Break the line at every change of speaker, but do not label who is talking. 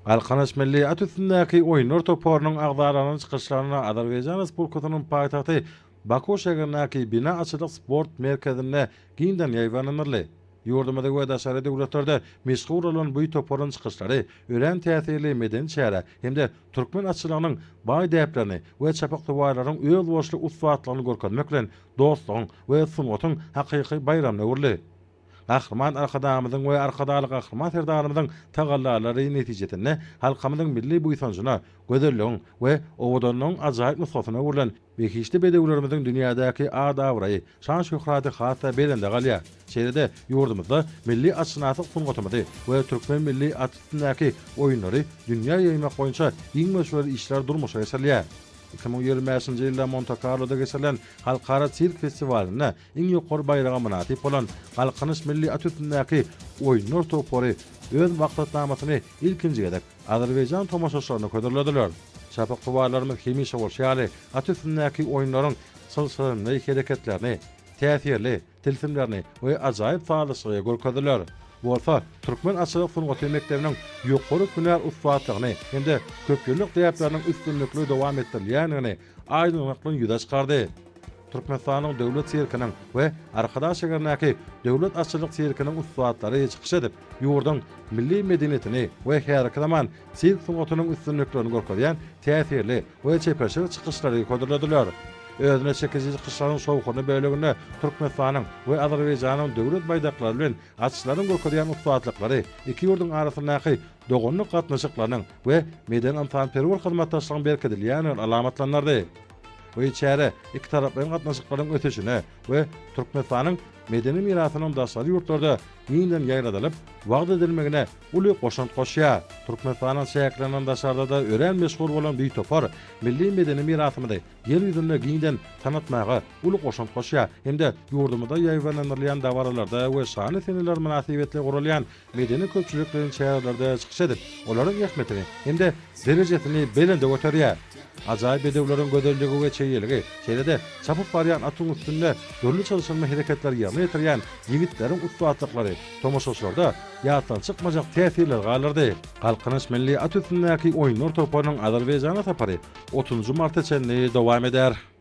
Alkanaş milli at üstündäki oýunlar toparynyň agdaranyň çykyşlaryna Azerbaýjan Respublikasynyň paýtagty Baku şäherindäki bina açylyk sport merkezine giňden ýaýbanlanyrly. Ýurdumyzda we daşary döwletlerde meşgul bolan bu toparyň çykyşlary ören täsirli medeni şäher hemde türkmen açylygynyň baý däplerini we çapyk towarlaryň öz boşly uswatlaryny görkezmek bilen dostlugyň we sumgatyň hakyky bayramyna urly. Ahman arkadamyzyň we arkadalyk ahman serdarymyzyň tagallalary netijesinde halkamyzyň milli buýsanjyna, gözelligiň we owudanyň ajaýyp nusgatyna bolan beýişli bedewlerimiziň dünýädäki adawry, şan şöhraty hasa berende galýa. Şeýlede ýurdumyzda milli açynatyk sungatymyzy we türkmen milli atysyndaky oýunlary dünýä ýaýmak boýunça iň meşhur işler durmuşa ýasalýar. 2025-nji ýylda Monte Carlo'da geçirilen Halkara Sirk Festiwalyna iň ýokary bayraga münasip bolan Alkanaş milli at üstündeäki oýunlar topary öz wagtnamasyny ilkinji gedek Azerbaýjan tomaşaçylaryna köderlediler. Çapyk towarlarymyz hemişe bolşaly at üstündeäki oýunlaryň sylsyny hereketlerini, täsirli tilsimlerini we ajaýyp faýdaly görkezdiler. Bolsa türkmen açylyk sungaty mekdebiniň ýokary günär uswatlygyny hemde köpýürlük diýaplarynyň üstünlikli dowam etdirilýänini aýdynlyklyň ýüze çykardy. Türkmenistanyň döwlet sirkiniň we arkadaş şäherindäki döwlet açylyk sirkiniň uswatlary çykyş edip ýurdun milli medeniýetini we herkanaman sirk sungatynyň üstünliklerini görkezýän täsirli we çepeşik çykyşlary köderlediler. Özüne çekici kışlaryň şowkuny böleginde Türkmenistanyň we Azerbaýjanyň döwlet baýdaklary bilen açyşlaryň görkezýän uswatlykları iki ýurdun arasyndaky dogonlyk gatnaşyklaryň we meden antanperwer hyzmatdaşlygyň berkedilýän alamatlanardy. Bu içeri iki taraplaryň gatnaşyklaryň öteşine we Türkmenistanyň medeni mirasynyň daşary ýurtlarda ýyňdan ýaýradylyp wagt edilmegine uly goşant goşýar. Türkmenistanyň şäherlerinden daşarda da ören meşgul bolan bir topar milli medeni mirasymyzy ýer ýüzünde giňden tanatmaga uly goşant goşýar. Hemde ýurdumyzda ýaýbanlanyrlan dawarlarda we şany seneler münasibetli gurulýan medeni köpçülikleriň şäherlerde çykyş edip olaryň ähmetini hemde derejesini belinde göterýär. Ajaýyp bedewleriň gözelligi we çeýeligi, şeýlede çapyp barýan atyň üstünde dörli çalışma hereketleri ýerine ýetirýän ýigitleriň uswatlyklary tomaşaçylarda ýatdan çykmajak täsirler galyrdy. Alkanaş milli at üstündäki oýunlar toparynyň Azerbaýjana sapary 30 marta çenli dowam eder.